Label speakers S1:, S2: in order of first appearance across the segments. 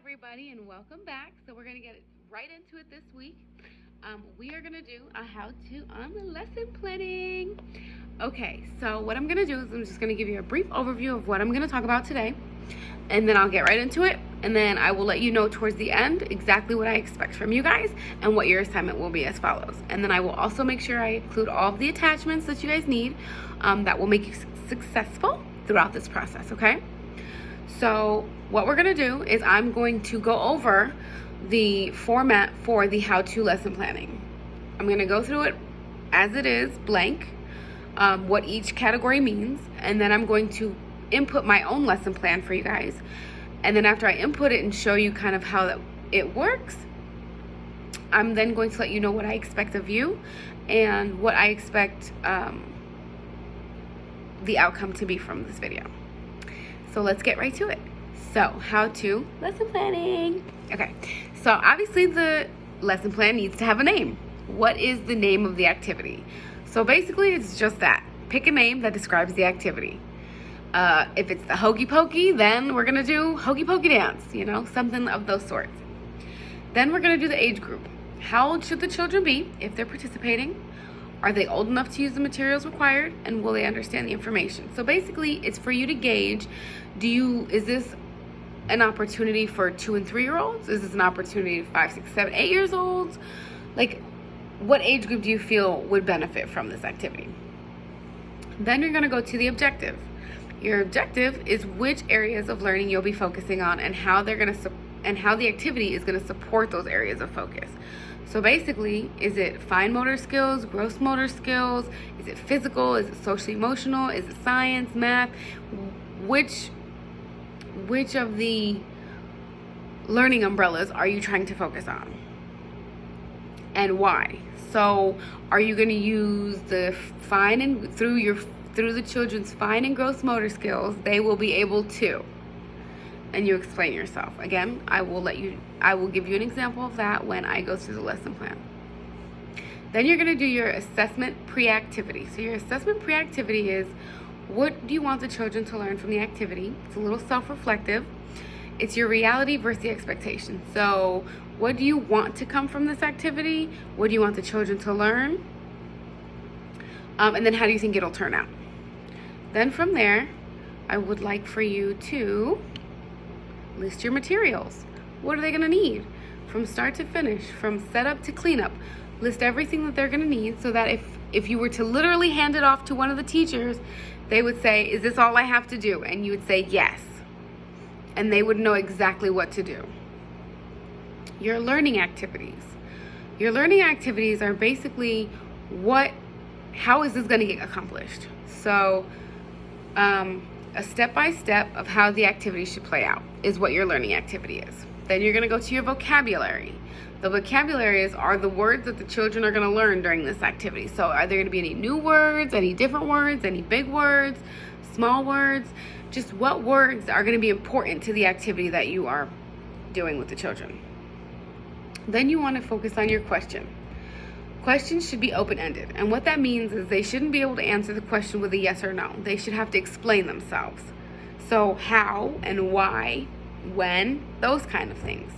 S1: everybody, and welcome back. So we're going to get right into it this week. We are going to do a how-to on the lesson planning. Okay, so what I'm going to do is I'm just going to give you a brief overview of what I'm going to talk about today, and then I'll get right into it, and then I will let you know towards the end exactly what I expect from you guys and what your assignment will be as follows. And then I will also make sure I include all of the attachments that you guys need that will make you successful throughout this process, okay? So what we're going to do is I'm going to go over the format for the how-to lesson planning. I'm going to go through it as it is, blank, what each category means, and then I'm going to input my own lesson plan for you guys. And then after I input it and show you kind of how it works, I'm then going to let you know what I expect of you and what I expect the outcome to be from this video. So let's get right to it. So, how to lesson planning. Okay, so obviously the lesson plan needs to have a name. What is the name of the activity? So basically it's just that. Pick a name that describes the activity. If it's the Hokey Pokey, then we're gonna do Hokey Pokey dance, something of those sorts. Then we're gonna do the age group. How old should the children be if they're participating? Are they old enough to use the materials required, and will they understand the information? So basically, it's for you to gauge, is this an opportunity for 2 and 3-year-olds? Is this an opportunity for 5, 6, 7, 8 years olds? Like, what age group do you feel would benefit from this activity? Then you're gonna go to the objective. Your objective is which areas of learning you'll be focusing on and how the activity is gonna support those areas of focus. So basically, is it fine motor skills, gross motor skills? Is it physical? Is it social emotional? Is it science, math? Which of the learning umbrellas are you trying to focus on? And why? So are you going to use the fine and through the children's fine and gross motor skills, they will be able to, and you explain yourself. Again, I will give you an example of that when I go through the lesson plan. Then you're going to do your assessment pre-activity. So your assessment pre-activity is, what do you want the children to learn from the activity? It's a little self-reflective. It's your reality versus the expectation. So what do you want to come from this activity? What do you want the children to learn? And then how do you think it'll turn out? Then from there, I would like for you to list your materials. What are they going to need from start to finish, from setup to cleanup? List everything that they're going to need so that if you were to literally hand it off to one of the teachers, they would say, is this all I have to do? And you would say yes. And they would know exactly what to do. Your learning activities. Your learning activities are basically how is this going to get accomplished? So a step-by-step of how the activity should play out is what your learning activity is. Then you're going to go to your vocabulary. The vocabularies are the words that the children are going to learn during this activity. So are there going to be any new words, any different words, any big words, small words? Just what words are going to be important to the activity that you are doing with the children. Then you want to focus on your question. Questions should be open-ended. And what that means is they shouldn't be able to answer the question with a yes or no. They should have to explain themselves. So how and why, when, those kind of things.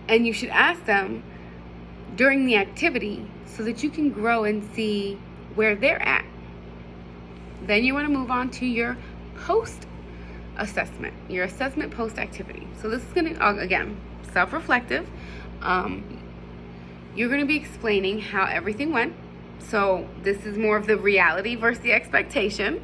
S1: And you should ask them during the activity so that you can grow and see where they're at. Then you want to move on to your post-assessment, your assessment post-activity. So this is going to, again, self-reflective. You're going to be explaining how everything went. So this is more of the reality versus the expectation.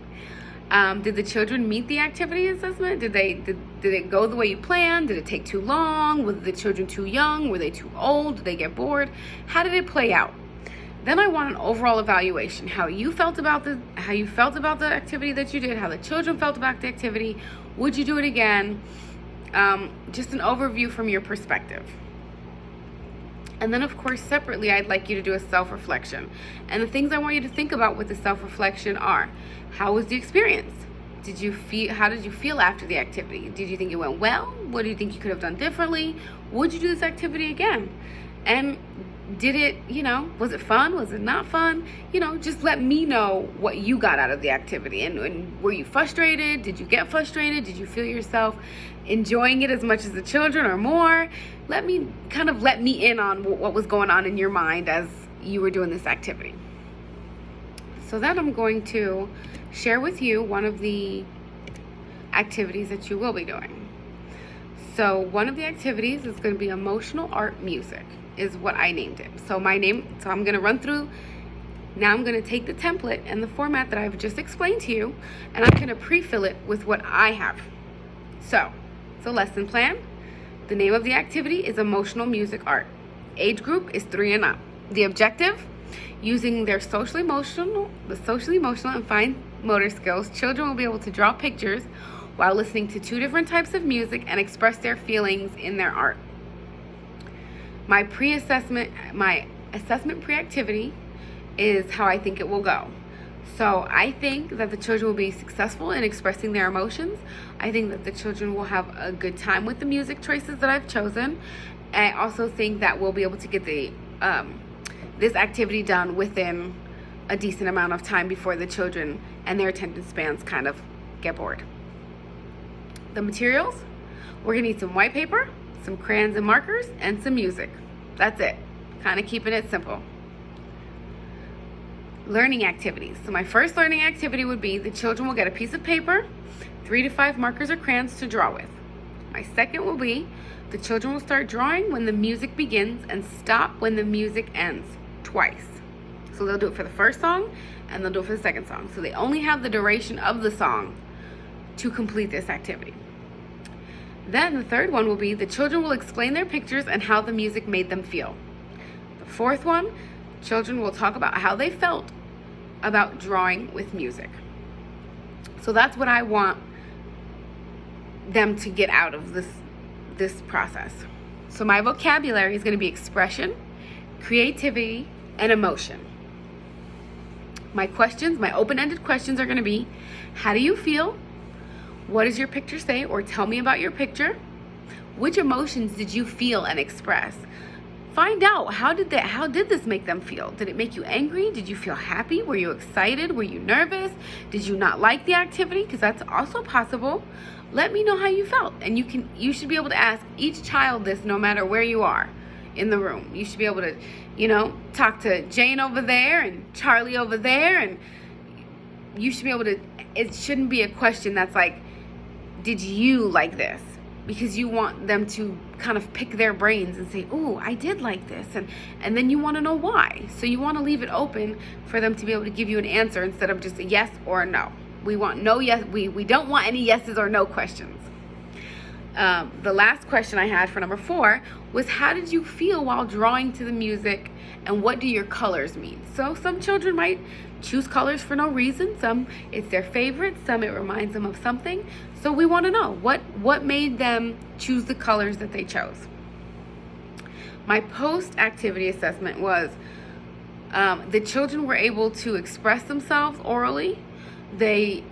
S1: Did the children meet the activity assessment? Did it go the way you planned? Did it take too long? Were the children too young? Were they too old? Did they get bored? How did it play out? Then I want an overall evaluation. How you felt about the activity that you did, how the children felt about the activity. Would you do it again? Just an overview from your perspective. And then, of course, separately, I'd like you to do a self-reflection. And the things I want you to think about with the self-reflection are, how was the experience? How did you feel after the activity? Did you think it went well? What do you think you could have done differently? Would you do this activity again? And did it, was it fun? Was it not fun? Just let me know what you got out of the activity. And were you frustrated? Did you get frustrated? Did you feel yourself enjoying it as much as the children or more? Let me in on what was going on in your mind as you were doing this activity. So then I'm going to share with you one of the activities that you will be doing. So one of the activities is going to be emotional art music, is what I named it. So I'm going to run through. Now I'm going to take the template and the format that I've just explained to you, and I'm going to pre-fill it with what I have. So it's a lesson plan. The name of the activity is emotional music art. Age group is 3 and up. The objective: using their socially emotional and fine motor skills, children will be able to draw pictures while listening to 2 different types of music and express their feelings in their art. My assessment pre-activity is how I think it will go. So I think that the children will be successful in expressing their emotions. I think that the children will have a good time with the music choices that I've chosen. I also think that we'll be able to get this activity done within a decent amount of time before the children and their attention spans kind of get bored. The materials: we're gonna need some white paper, some crayons and markers, and some music. That's it. Kind of keeping it simple. Learning activities. So my first learning activity would be the children will get a piece of paper, 3 to 5 markers or crayons to draw with. My second will be the children will start drawing when the music begins and stop when the music ends, twice. So they'll do it for the first song and they'll do it for the second song. So they only have the duration of the song to complete this activity. Then the third one will be the children will explain their pictures and how the music made them feel. The fourth one, children will talk about how they felt about drawing with music. So that's what I want them to get out of this process. So my vocabulary is going to be expression, creativity, and emotion. My open-ended questions are going to be: how do you feel? What does your picture say, or tell me about your picture? Which emotions did you feel and express? Find out, how did this make them feel? Did it make you angry? Did you feel happy? Were you excited? Were you nervous? Did you not like the activity? Because that's also possible. Let me know how you felt. And you should be able to ask each child this, no matter where you are in the room. You should be able to, talk to Jane over there and Charlie over there, and you should be able to, it shouldn't be a question that's like, did you like this? Because you want them to kind of pick their brains and say, oh, I did like this. And then you want to know why. So you want to leave it open for them to be able to give you an answer instead of just a yes or a no. We want no yes. We don't want any yeses or no questions. The last question I had for number 4 was, how did you feel while drawing to the music, and what do your colors mean? So some children might choose colors for no reason. Some it's their favorite. Some it reminds them of something. So we want to know what made them choose the colors that they chose. My post-activity assessment was the children were able to express themselves orally. The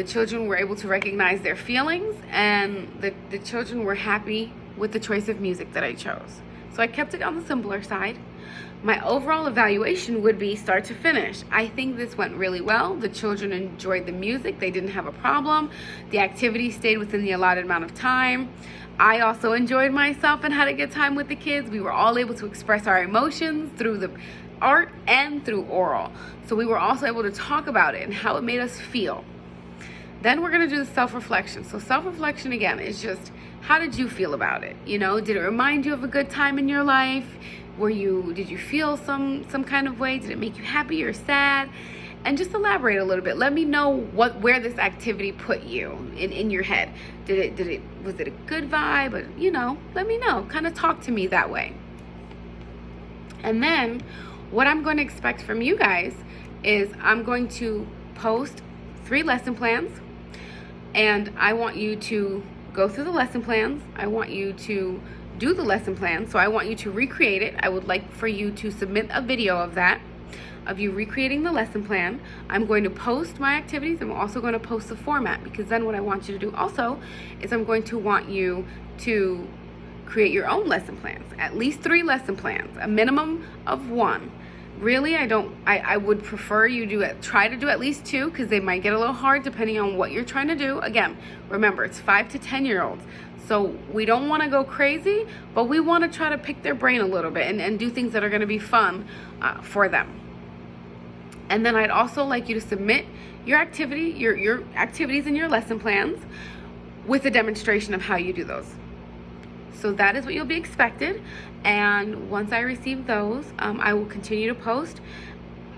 S1: children were able to recognize their feelings, and the children were happy with the choice of music that I chose. So I kept it on the simpler side. My overall evaluation would be start to finish. I think this went really well. The children enjoyed the music. They didn't have a problem. The activity stayed within the allotted amount of time. I also enjoyed myself and had a good time with the kids. We were all able to express our emotions through the art and through oral. So we were also able to talk about it and how it made us feel. Then we're going to do the self-reflection. So self-reflection, again, is just, how did you feel about it? Did it remind you of a good time in your life? Did you feel some kind of way? Did it make you happy or sad? And just elaborate a little bit. Let me know where this activity put you in your head. Was it a good vibe? Let me know. Kind of talk to me that way. And then what I'm going to expect from you guys is I'm going to post 3 lesson plans, and I want you to go through the lesson plans. I want you to do the lesson plan. So I want you to recreate it. I would like for you to submit a video of that, of you recreating the lesson plan. I'm going to post my activities. I'm also going to post the format, because then what I want you to do also is I'm going to want you to create your own lesson plans, at least 3 lesson plans, a minimum of 1. Really, I would prefer you try to do at least 2, because they might get a little hard depending on what you're trying to do. Again, remember, it's 5 to 10-year-olds. So we don't want to go crazy, but we want to try to pick their brain a little bit and do things that are going to be fun for them. And then I'd also like you to submit your activities and your lesson plans with a demonstration of how you do those. So that is what you'll be expected. And once I receive those, I will continue to post.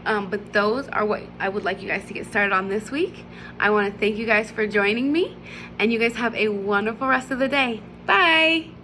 S1: But those are what I would like you guys to get started on this week. I want to thank you guys for joining me, and you guys have a wonderful rest of the day. Bye.